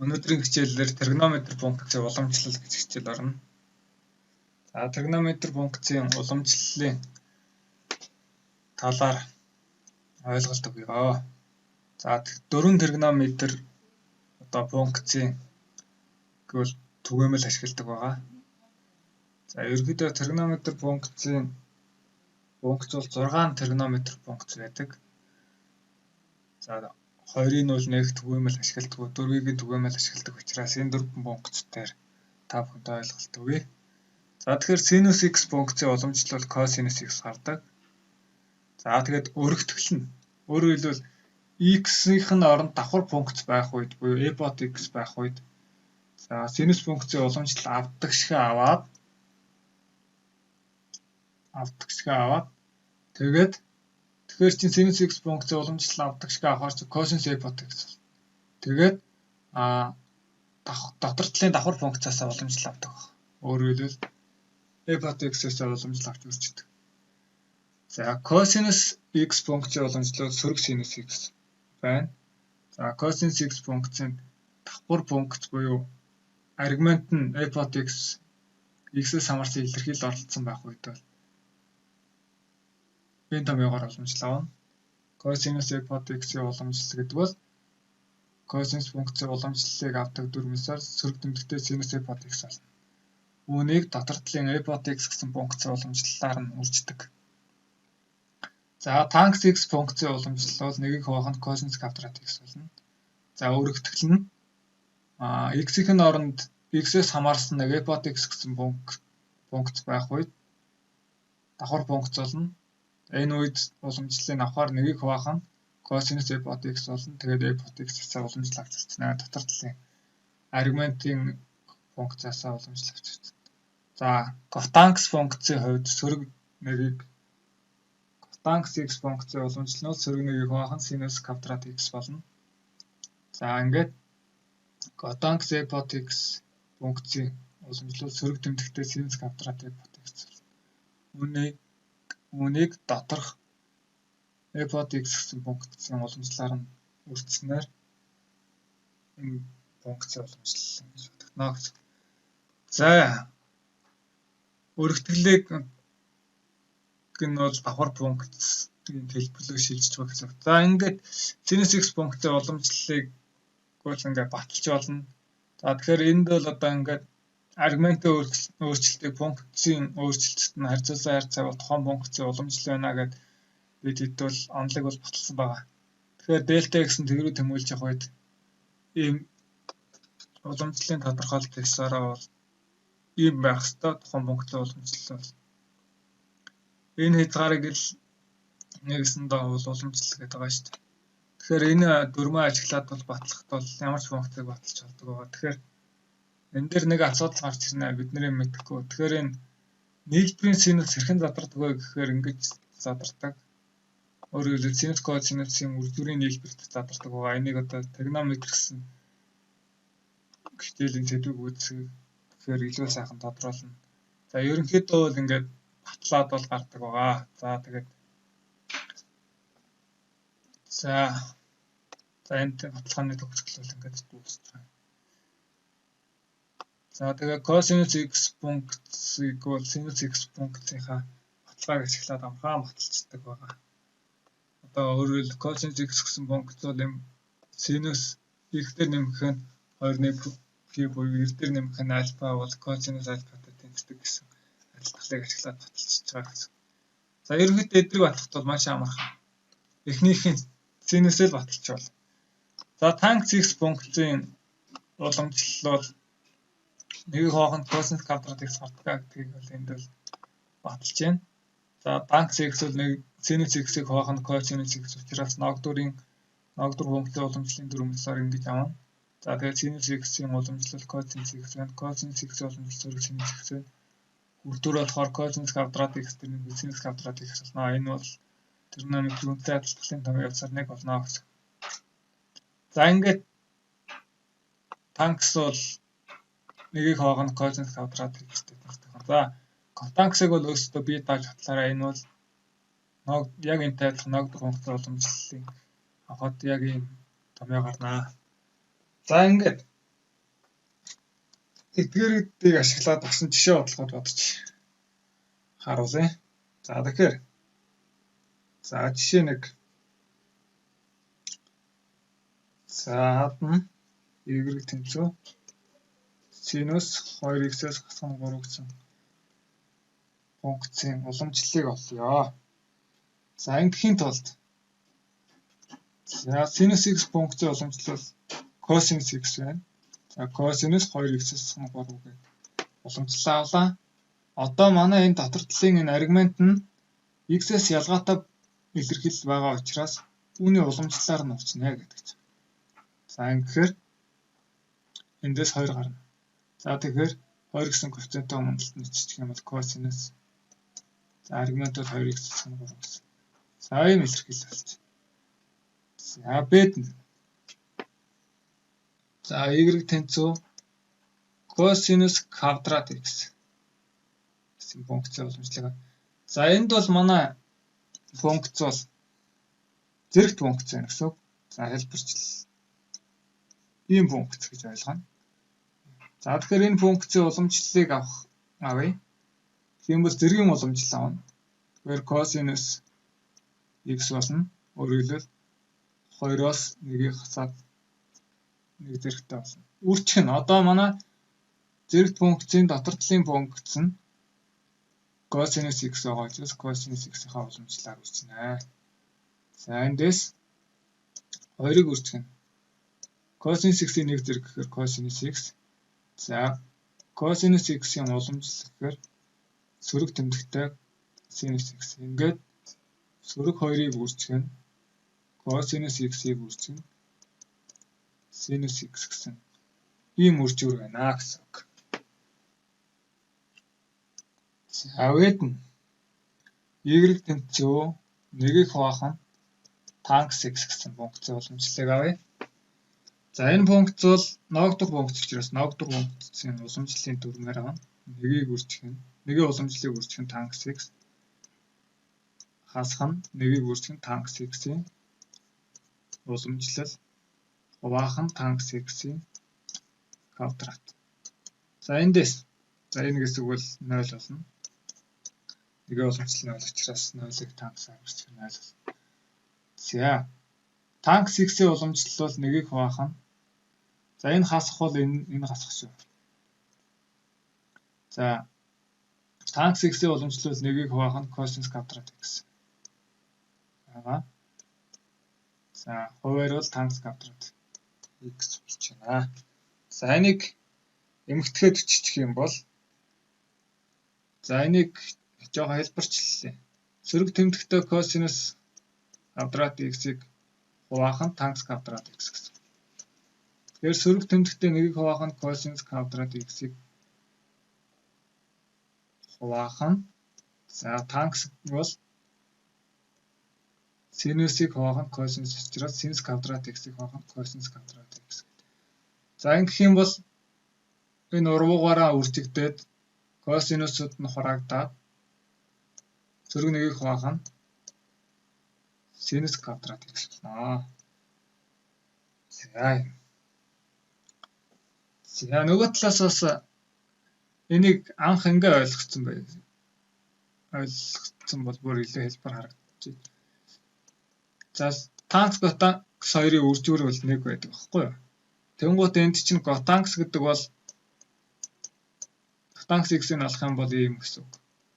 Өнөөдрийн хичээлээр тригонометри функцийн уламжлал гэж хичээл орно. За тригонометри функцийн уламжлалын талаар ойлголт өгье. За дөрвөн тригонометр функцийн гэвэл түгээмэл ашигладаг байгаа. За ерөнхийдөө тригонометри функцийн функц бол 6 тригонометри функц байдаг. За 2-ын бол нэг түгээмэл ашигладаг, 4-ийн түгээмэл ашигладаг учраас энэ дөрвөн функцээр та бүхэнд ойлголт өгье. За тэгэхээр синус x функцийн уламжлал бол косинус x гардаг. За тэгээд өргөтгөл нь өөрөөр хэлбэл x-ийн оронд давхар функц байх үед буюу e бот x байх үед за синус функцийн уламжлал аваад тэгэхээр чинь синус x функцийн уламжлал авдагшгаа авахаар чи косинус e бот x. Тэгээд дотор талын давхар функцаасаа уламжлал авдаг. Өөрөөр хэлбэл e бот x-ээс уламжлал авч үрждэг. За косинус x функцийн уламжлал сөрөг синус x байна. За косинус x функцийн давхар функц буюу аргумент нь e бот x x-ээс хамаарсан илэрхийлэл оролцсон байх үед бол энэ томьёогоор уламжлал авна. Косинус e бот x-ийн уламжлал гэдэг бол косинус функцийн уламжлалыг авдаг дүрмээр сөрөг тэмдэгтэй синус e бот x болно. Үүнийг дотор талын e бот x гэсэн функцийн уламжлалаар нь үрждэг. За танкс x функцийн уламжлал бол нэгийг хувааханд косинус квадрат x болно. За өргөтгөл нь x-ийн оронд x-ээс хамаарсан нэг e бот x гэсэн функц байх үед давхар функц болно. Энэ үед уламжлалыг авахаар нэгийг хуваах нь косинус e бот x болно. Тэгээд e бот x-ээс уламжлал авч ирсэн. Дотор талын аргументын функцаасаа уламжлал авч ирсэн. За котанкс функцийн хувьд сөрөг нэгийг котанкс x функцийн уламжлал нь сөрөг нэгийг хуваах нь синус квадрат x болно. За ингээд котанкс e бот x функцийн уламжлал сөрөг тэмдэгтэй синус квадрат e бот x. Үүнийг доторх e бот x гэсэн функцийн уламжлалаар нь үржснээр энэ функцийн уламжлал гэж бодогдно гэсэн. За өргөтгөлийг гэн бол давхар функцийн хэлбэрлэг шилжиж байгаа гэсэн. За ингээд синус x функцийн уламжлалыг гол ингээд баталж болно. За тэгэхээр энд бол одоо ингээд аргументын өөрчлөлтийг функцийн өөрчлөлтөд нь харьцуулсан харьцаа тухайн функцийн уламжлал байна гэдэг бид хэд бол онолыг бол баталсан байгаа. Тэгэхээр дельта x-ын тэгрүү тэмүүлж явах үед ийм уламжлалын тодорхойлолт хийсараа бол ийм байх ёстой тухайн функцийн уламжлал бол энэ хязгаарыг л нэгэсэндээ бол уламжлал гэдэг байгаа шүү дээ. Тэгэхээр энэ дөрмөө ажиглаад бол батлахад бол ямар ч функцийг баталж болдог байгаа. Тэгэхээр энэ дээр нэг асуудал гарч ирнэ бидний мэдэхгүй. Тэгэхээр энэ нийлбэрийн синус хэрхэн задардаг вэ гэхээр ингэж задардаг. Өөрөөр хэлбэл синус косинусын үрдүрийн нийлбэрт задардаг байгаа. Энийг одоо тригонометри гэсэн хичээлийн сэдвийг үзэх гэхээр илүү сайхан тодорхойлно. За ерөнхийдөө бол ингээд батлаад бол гардаг байгаа. За тэгээд за энэ баталгааны төгсгөл бол ингээд дуусч байна. За тэгээд косинус x функцийг бол синус x функцийнхаа баталгааг ашиглаад амархан баталцдаг байгаа. Одоо өөрөөр хэлбэл косинус x гэсэн функц бол юм синус x дээр нэмэх нь 2-ны π буюу 9 дээр нэмэх нь альфа бол косинус альфатай тэнцдэг гэсэн адилтгалыг ашиглаад баталцж байгаа гэсэн. За ерөнхийдөө эдрийг батлахад бол маш амархан. Эхнийхээ синусэл баталж байна. За танкс x функцийн уламжлал бол нэгийг хоохонд косинус квадрат x гардаг гэдгийг бол энд бол баталж байна. За танкс x бол нэг синус x-ийг хоохонд косинус x учраас ногдуурын функцийн уламжлалын дүрмэлсээр ингэж авна. За тэгээд синус x-ийн уламжлал косинус x байна. Косинус x-ийн уламжлал сөрөг синус x байна. Үрдүр болохоор косинус квадрат x дээр нэг синус квадрат x болно. Энэ бол тригонометрийн үнэтэй адилтгалын томьёолсоор нэг болно гэсэн. За ингээд танкс бол нэгийг хоогоно косинус квадрат x-тэй тэнцдэг. За котанксыг бол өөрсдөө бие дааж батлаараа энэ бол яг энэтэй адилхан ногдур функцийн уламжлалыг авахад яг ийм томьёо гарнаа. За ингээд эдгээрүүдийг ашиглаад багсан жишээ бодлогод бодож харуулъя. За тэгэхээр жишээ 1. За хадна y тэнцүү синус 2x-с хасган 3 гэсэн функцийн уламжлалыг олъё. За ингэхийн тулд за синус x функцийн уламжлал косинус x байна. За косинус 2x-с хасган 3 гэх уламжлал авлаа. Одоо манай энэ дотор талын энэ аргумент нь x-с ялгаатай илэрхийлэл байгаа учраас үүний уламжлалаар нь олцно гэдэг чинь. За ингэхээр эндээс 2 гарна. За тэгэхээр 2 гэсэн коэффициенттэй өмнөлт нь иччих юм бол косинус. За аргумент бол 2x гэсэн 3 гэсэн. За ийм илэрхийлэл болж. За бэд нь. За y тэнцүү косинус квадрат x гэсэн функцийн уламжлалыг. За энд бол манай функц бол зэрэгт функц байна гэсэн үг. За хэлбэрчил ийм функц гэж ойлгоно. За тэгэхээр энэ функцийн уламжлалыг авъя. Тийм бол зэргийн уламжлал авна. Тэгэхээр косинус x болно. Өөрөөр хэлбэл 2-оос 1-ийг хасаад 1 зэрэгтэй болно. Үржих нь одоо манай зэрэгт функцийн дотор талын функц нь косинус x байгаа учраас косинус x-ийн уламжлалаар үүснэ. За эндээс 2-ыг үржих нь косинус x-ийн 1 зэрэг гэхээр косинус x. За косинус x-ийн уламжлал гэхээр сөрөг тэмдэгтэй синус x. Ингээд сөрөг 2-ыг үржих нь косинус x-ийг үржих нь синус x гэсэн ийм үржүүр байна гэсэн үг. За вэд нь y тэнцүү 1-ийг хуваах нь танкс x гэсэн функцийн уламжлалыг авъя. За энэ функц бол ногдох функц учраас ногдох функцийн уламжлалын дүрмээр авна. 1-ийг үржих нь 1-ийн уламжлалыг үржих нь танкс x хасах нь 1-ийг үржих нь танкс x-ийн уламжлал хуваах нь танкс x-ийн квадрат. За эндээс за энэ хэсэг бол 0 болно. 1-ийн уламжлал 0 учраас 0-ыг танксаар үржих нь 0 болно. За танкс x-ийн уламжлал бол 1-ийг хуваах нь за энэ хасах бол энэ хасах шүү. За танкс x-ийн уламжлал бол 1-ийг хуваах нь косинус квадрат x. За хуваар бол танкс квадрат x болж байна. За энийг эмэгтэйхэд өччих юм бол за энийг жоохон хэлбэрчлээ. Сөрөг тэмдэгтэй косинус квадрат x-ийг хуваах нь танкс квадрат x гэсэн. Тэгэхээр сөрөг тэмдэгтэй 1-ийг хуваах нь косинус квадрат x-ийг хуваах нь за танкс бол синусыг хуваах нь косинус учраас синус квадрат x-ийг хуваах нь косинус квадрат x гэдэг. За ингэх юм бол энэ урвуугаараа үржигдээд косинусууд нь хураагдаад сөрөг 1-ийг хуваах нь синус квадрат x болно. За нөгөө талаас бас энийг анх ингээ ойлгоцсон байх. Ойлгоцсон бол бүр илүү хэлбэр харагдаж байна. За танкс готанкс хоёрын үржүүр бол 1 байдаг байхгүй юу? Тэнгуут энд чинь готанкс гэдэг бол готанкс x-ийг олох юм бол ийм гэсэн үг.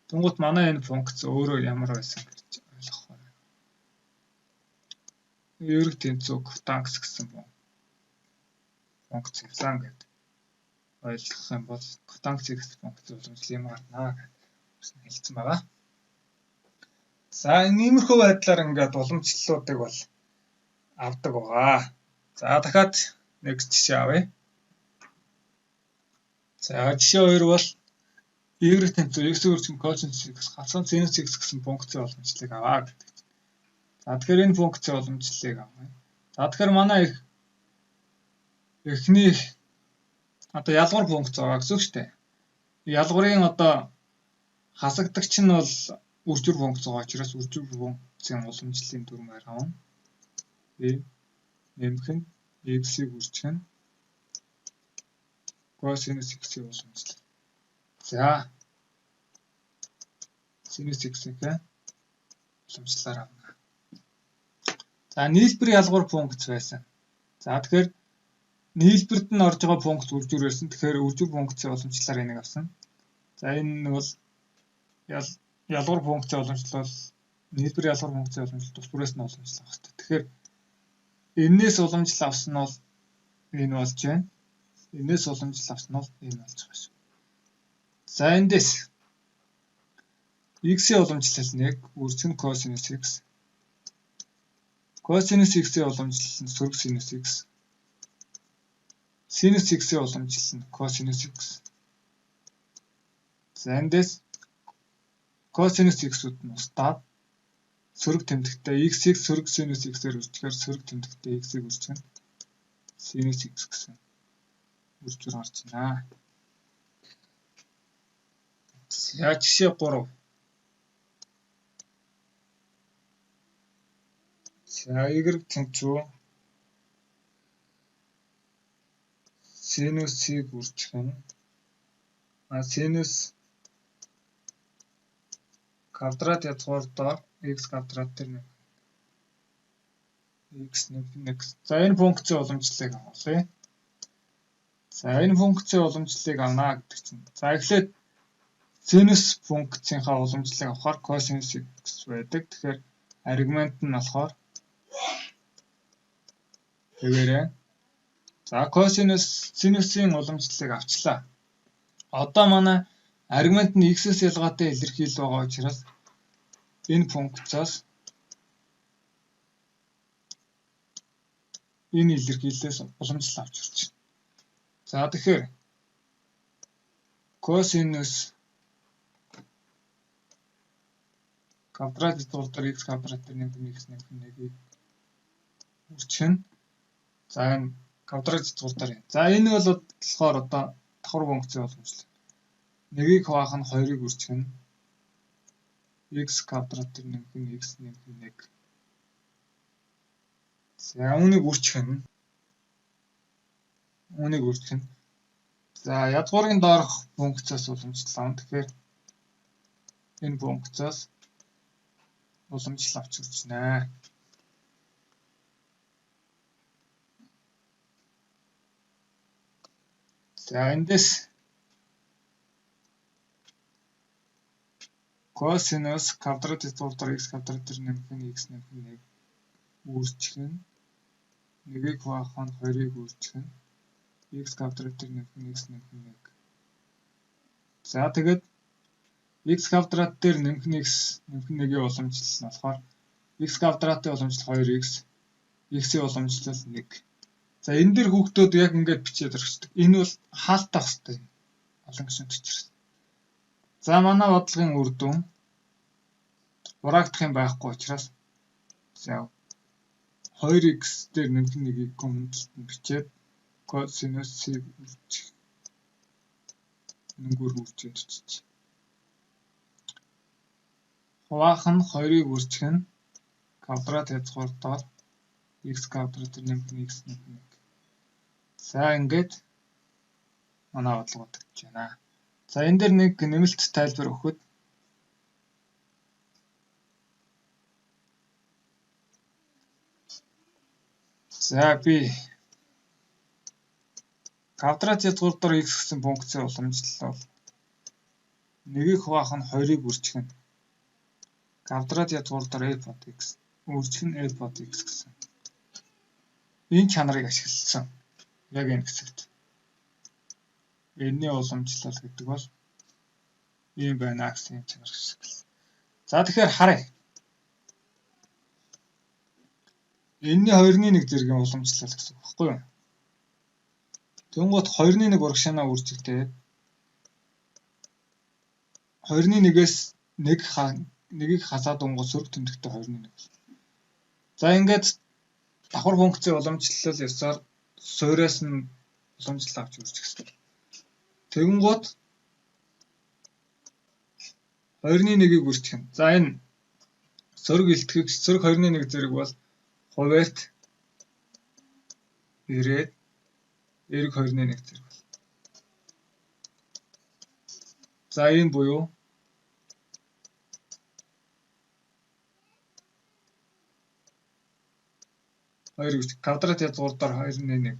Тэнгуут манай энэ функц өөрөө ямар байсан гэж ойлгох байна. Ерөг тэнцүү готанкс гэсэн функц явлаа гэдэг ойлгох юм бол готанкс x функц уламжлал юм гарнаа гэж хэлсэн байгаа. За иймэрхүү байдлаар ингээд уламжлалуудыг бол авдаг байгаа. За дахиад нэг жишээ авъя. За жишээ 2 бол y тэнцүү x үржих косинус x хасган синус x гэсэн функцийн уламжлалыг аваа гэдэг. За тэгэхээр энэ функцийн уламжлалыг авъя. За тэгэхээр манай эхний одоо ялгуур функц байгаа гэсэн үг шүү дээ. Ялгуурын одоо хасагдагч нь бол үржүүр функц байгаа учраас үржүүр функцийн уламжлалын дүрмээр авна. Нэмэх нь x-ийг үржих нь Косинус x-ийн уламжлал. За синус x-ийн уламжлалаар авна. За нийлбэр ялгуур функц байсан. За тэгэхээр нийлбэрт нь орж байгаа функц үржүүр байсан. Тэгэхээр үржүүр функцийн уламжлалаар энийг авсан. За энэ бол ялгуур функцийн уламжлал бол нийлбэр ялгуур функцийн уламжлал тус бүрээс нь уламжлал авах хэрэгтэй. Тэгэхээр энээс уламжлал авсан нь бол энэ болж байна. Энээс уламжлал авсан нь бол энэ болж байгаа шүү. За эндээс x-ийн уламжлал 1 үржих нь косинус x. Косинус x-ийн уламжлал нь сөрөг синус x. Синус x-ийн уламжлал нь косинус x. За эндээс косинус x-үүд нь устдаад сөрөг тэмдэгтээ x-ийг сөрөг синус x-ээр үржихээр сөрөг тэмдэгтээ x-ийг үржих нь синус x гэсэн үржүүр гарч байна. За жишээ 3. За y тэнцүү синусыг үржих нь синус квадрат язгуур доор x квадрат дээр нэг x нэг. За энэ функцийн уламжлалыг авъя. За энэ функцийн уламжлалыг авна гэдэг чинь. За эхлээд синус функцийнхаа уламжлалыг авахаар косинус x байдаг. Тэгэхээр аргумент нь болохоор тэгээрээ. За косинус синусийн уламжлалыг авчлаа. Одоо манай аргумент нь x-с ялгаатай илэрхийлэл байгаа учраас энэ функцоос энэ илэрхийллээс уламжлал авч ирж байна. За тэгэхээр косинус квадрат язгуур x квадрат дээр нэмэх x нэмэх 1-ийг үржих нь. За энэ квадрат язгуур дээр. За энэ бол болохоор одоо давхар функцийн уламжлал. 1-ийг хуваах нь 2-ыг үржих нь x квадрат дээр нэмэх нь x нэмэх 1. За үүнийг үржих нь. За язгуурын доорх функцоос уламжлал авна. Тэгэхээр энэ функцоос уламжлал авч үрж байна. За эндээс косинус квадрат язгуур доор x квадрат дээр нэмэх нь x нэмэх 1 үржих нь. 1-ийг хуваах нь 2-ыг үржих нь x квадрат дээр нэмэх нь x нэмэх 1. За тэгээд x квадрат дээр нэмэх нь x нэмэх 1-ийн уламжлал нь болохоор x квадратын уламжлал 2x, x-ийн уламжлал 1. За энэ дээр хүүхдүүд яг ингэж бичээд өргөждөг. Энэ бол хаалттай байх хэрэгтэй. Олон гишүүн төчрөөс. За манай бодлогын үр дүн бураагдах юм байхгүй учраас за 2x дээр нэмэх 1-ийг комментлд нь бичээд косинусыг үржих нүгээр үржиж өччих. Хуваах нь 2-ыг үржих нь квадрат язгуур доор x квадрат дээр нэмэх нь x нэмэх 1. За ингээд манай бодлого бодогдож байна. За энэ дээр нэг нэмэлт тайлбар өгөхөд за би квадрат язгуур доор x гэсэн функцийн уламжлал бол 1-ийг хуваах нь 2-ыг үржих нь квадрат язгуур доор a под x үржих нь a под x гэсэн. Энэ чанарыг ашигласан. Яг энэ хэсэгт. Энэний уламжлал гэдэг бол ийм байна гэсэн чанар ашигласан. За тэгэхээр харъя. Энэний 2-1 зэргийн уламжлал гэсэн үг байхгүй юу? Тэнгуут 2-1 урагшаанаа үржихтэй 2-1-ээс 1-ийг хасаад онгоц сөрөг тэмдэгтээ 2-1. За ингээд давхар функцийн уламжлал ёсоор суурьаас нь уламжлал авч үржих хэрэгтэй. Тэгэнгუთ 2-1-ийг үржих нь. За энэ сөрөг илтгэгч сөрөг 2-1 зэрэг бол хуваарьт ирээд эрг 2-1 зэрэг бол. За энэ буюу хоёр гэж квадрат язгуурдаар 2-1.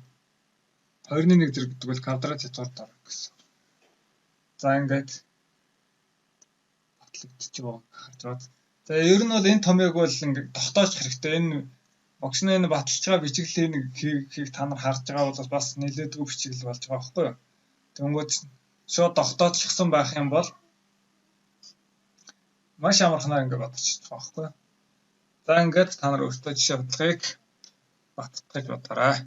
2-1 зэрэг гэдэг бол квадрат язгуурдаар гэсэн. За ингээд батлагдчих байгаа харж байна. За ер нь бол энэ томьёог бол ингээд тогтоож хэрэгтэй. Энэ огшны энэ баталж байгаа бичиглэлийн хийг та нар харж байгаа бол бас нэлээдгүй бичиглэл болж байгаа байхгүй юу? Тэнгүүд шууд тогтоочихсон байх юм бол маш амарханаар ингээд баталчих байгаа байхгүй юу? За ингээд та нар өөртөө жишээ бодлогыг баттгахыг бодоорой.